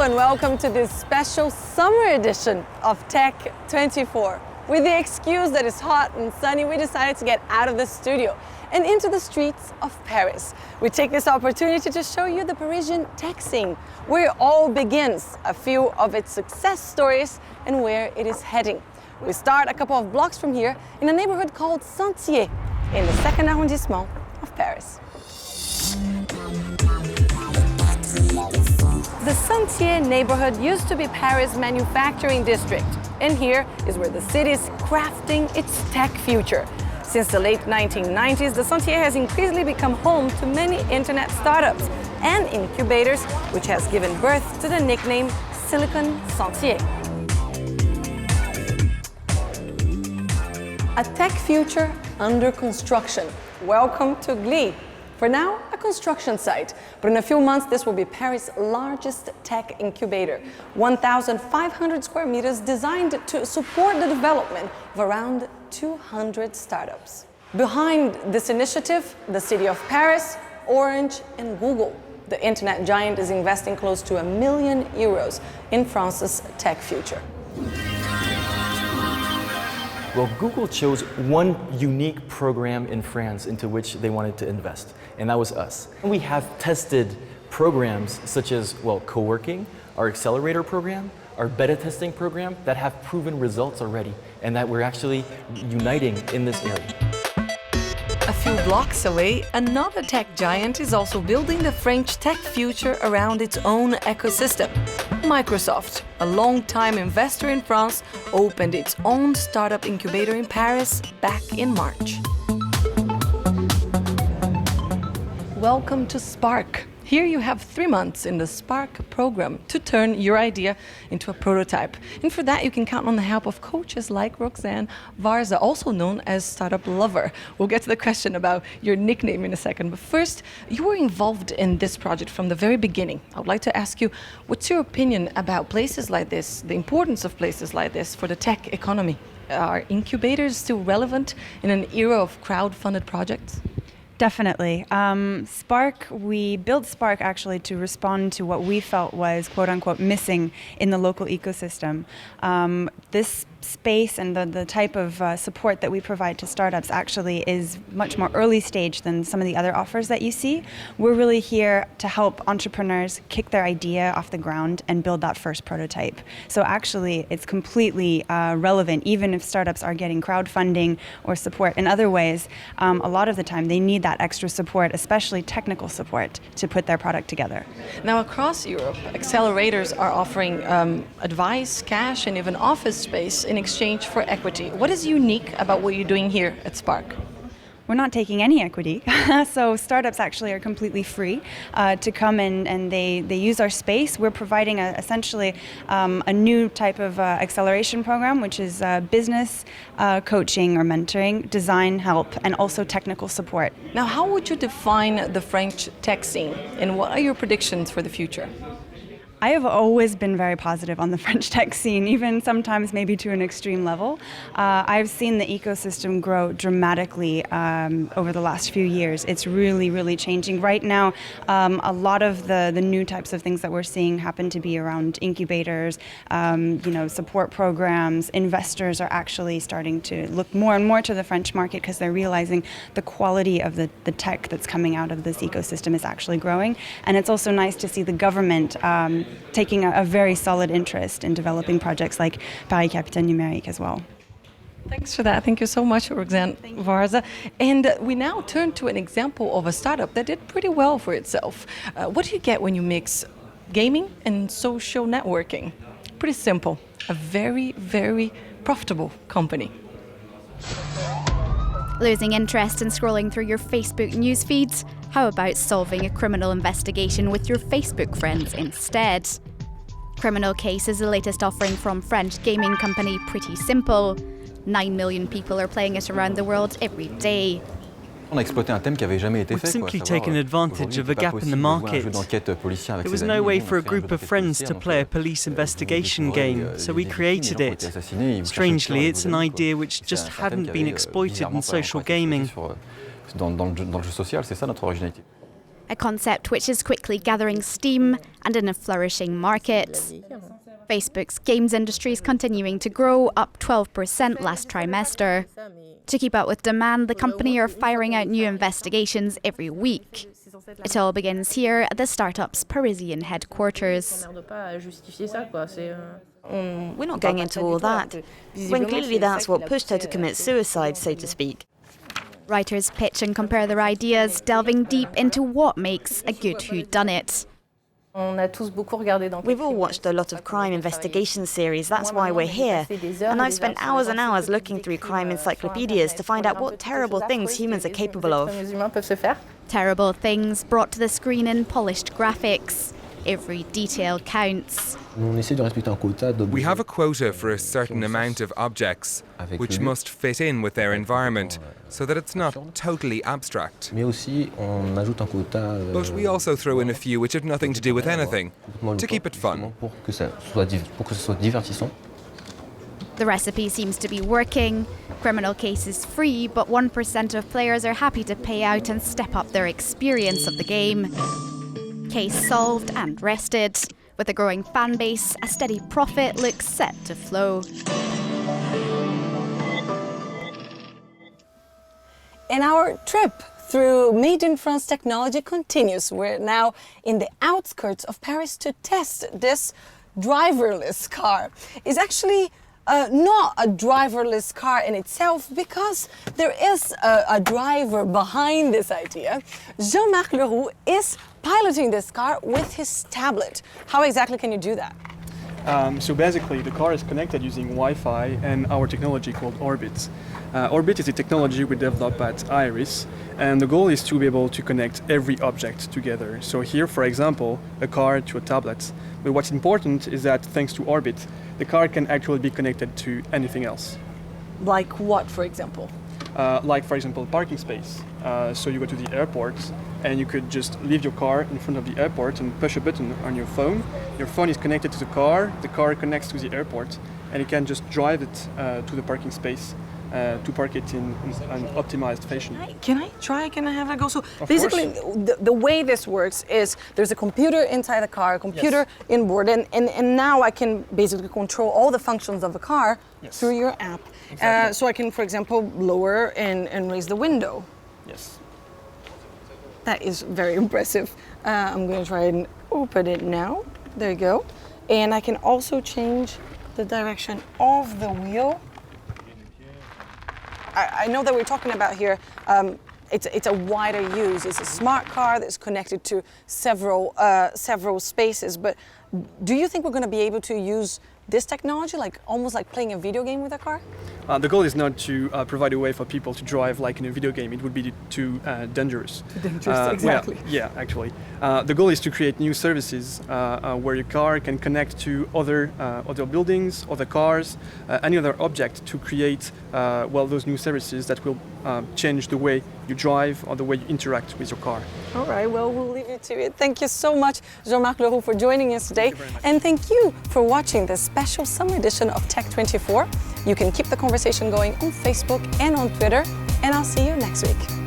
and welcome to this special summer edition of Tech 24. With the excuse that it's hot and sunny, we decided to get out of the studio and into the streets of Paris. We take this opportunity to show you the Parisian tech scene, where it all begins, a few of its success stories and where it is heading. We start a couple of blocks from here in a neighborhood called Sentier in the 2nd arrondissement of Paris. The Sentier neighborhood used to be Paris' manufacturing district, and here is where the city is crafting its tech future. Since the late 1990s, the Sentier has increasingly become home to many internet startups and incubators, which has given birth to the nickname Silicon Sentier. A tech future under construction. Welcome to Glee. For now, a construction site, but in a few months this will be Paris' largest tech incubator, 1,500 square meters designed to support the development of around 200 startups. Behind this initiative, the city of Paris, Orange and Google. The internet giant is investing close to €1 million in France's tech future. Well, Google chose one unique program in France into which they wanted to invest, and that was us. We have tested programs such as, well, co-working, our accelerator program, our beta testing program that have proven results already, and that we're actually uniting in this area. A few blocks away, another tech giant is also building the French tech future around its own ecosystem. Microsoft, a long-time investor in France, opened its own startup incubator in Paris back in March. Welcome to Spark. Here you have 3 months in the Spark program to turn your idea into a prototype. And for that, you can count on the help of coaches like Roxanne Varza, also known as Startup Lover. We'll get to the question about your nickname in a second. But first, you were involved in this project from the very beginning. I would like to ask you, what's your opinion about places like this, the importance of places like this for the tech economy? Are incubators still relevant in an era of crowd-funded projects? Definitely. We built Spark actually to respond to what we felt was quote unquote missing in the local ecosystem. This space and the type of support that we provide to startups actually is much more early stage than some of the other offers that you see. We're really here to help entrepreneurs kick their idea off the ground and build that first prototype. So actually it's completely relevant even if startups are getting crowdfunding or support in other ways. A lot of the time they need that extra support, especially technical support, to put their product together. Now across Europe, accelerators are offering advice, cash and even office space in exchange for equity. What is unique about what you're doing here at Spark? We're not taking any equity, so startups actually are completely free to come in and they use our space. We're providing essentially a new type of acceleration program, which is business coaching or mentoring, design help, and also technical support. Now, how would you define the French tech scene, and what are your predictions for the future? I have always been very positive on the French tech scene, even sometimes maybe to an extreme level. I've seen the ecosystem grow dramatically over the last few years. It's really, really changing. Right now, a lot of the new types of things that we're seeing happen to be around incubators, support programs. Investors are actually starting to look more and more to the French market because they're realizing the quality of the tech that's coming out of this ecosystem is actually growing. And it's also nice to see the government taking a very solid interest in developing projects like Paris Capitale Numérique as well. Thanks for that. Thank you so much, Roxanne Varza. And we now turn to an example of a startup that did pretty well for itself. What do you get when you mix gaming and social networking? Pretty simple. A very, very profitable company. Losing interest in scrolling through your Facebook news feeds? How about solving a criminal investigation with your Facebook friends instead? Criminal Case is the latest offering from French gaming company Pretty Simple. 9 million people are playing it around the world every day. We've simply taken advantage of a gap in the market. There was no way for a group of friends to play a police investigation game, so we created it. Strangely, it's an idea which just hadn't been exploited in social gaming. A concept which is quickly gathering steam and in a flourishing market. Facebook's games industry is continuing to grow, up 12% last trimester. To keep up with demand, the company are firing out new investigations every week. It all begins here at the startup's Parisian headquarters. We're not going into all that, when clearly that's what pushed her to commit suicide, so to speak. Writers pitch and compare their ideas, delving deep into what makes a good whodunit. We've all watched a lot of crime investigation series, that's why we're here. And I've spent hours and hours looking through crime encyclopedias to find out what terrible things humans are capable of. Terrible things brought to the screen in polished graphics. Every detail counts. We have a quota for a certain amount of objects, which must fit in with their environment, so that it's not totally abstract. But we also throw in a few which have nothing to do with anything, to keep it fun. The recipe seems to be working. Criminal Case is free, but 1% of players are happy to pay out and step up their experience of the game. Case solved and rested. With a growing fan base, a steady profit looks set to flow. And our trip through Made in France technology continues. We're now in the outskirts of Paris to test this driverless car. It's actually not a driverless car in itself, because there is a driver behind this idea. Jean-Marc Leroux is piloting this car with his tablet. How exactly can you do that? So basically, the car is connected using Wi-Fi and our technology called Orbit. Orbit is a technology we developed at Annelise, and the goal is to be able to connect every object together. So here, for example, a car to a tablet. But what's important is that thanks to Orbit, the car can actually be connected to anything else. Like what, for example? Like, for example, parking space. So you go to the airport and you could just leave your car in front of the airport and push a button on your phone. Your phone is connected to the car connects to the airport, and you can just drive it to the parking space to park it in an optimized fashion. Can I try? Can I have a go? So basically, the way this works is there's a computer inside the car, a computer inboard, and now I can basically control all the functions of the car through your app. Exactly. So I can, for example, lower and raise the window. Yes. That is very impressive. I'm going to try and open it now. There you go. And I can also change the direction of the wheel. I know that we're talking about here, it's a wider use. It's a smart car that's connected to several spaces. But do you think we're going to be able to use this technology, like almost like playing a video game with a car? The goal is not to provide a way for people to drive like in a video game. It would be too dangerous. Exactly. Well, yeah, actually. The goal is to create new services where your car can connect to other buildings, other cars, any other object to create those new services that will change the way you drive or the way you interact with your car. All right, well, we'll leave it to it. Thank you so much, Jean-Marc Leroux, for joining us today. And thank you for watching this special summer edition of Tech24. You can keep the conversation going on Facebook and on Twitter, and I'll see you next week.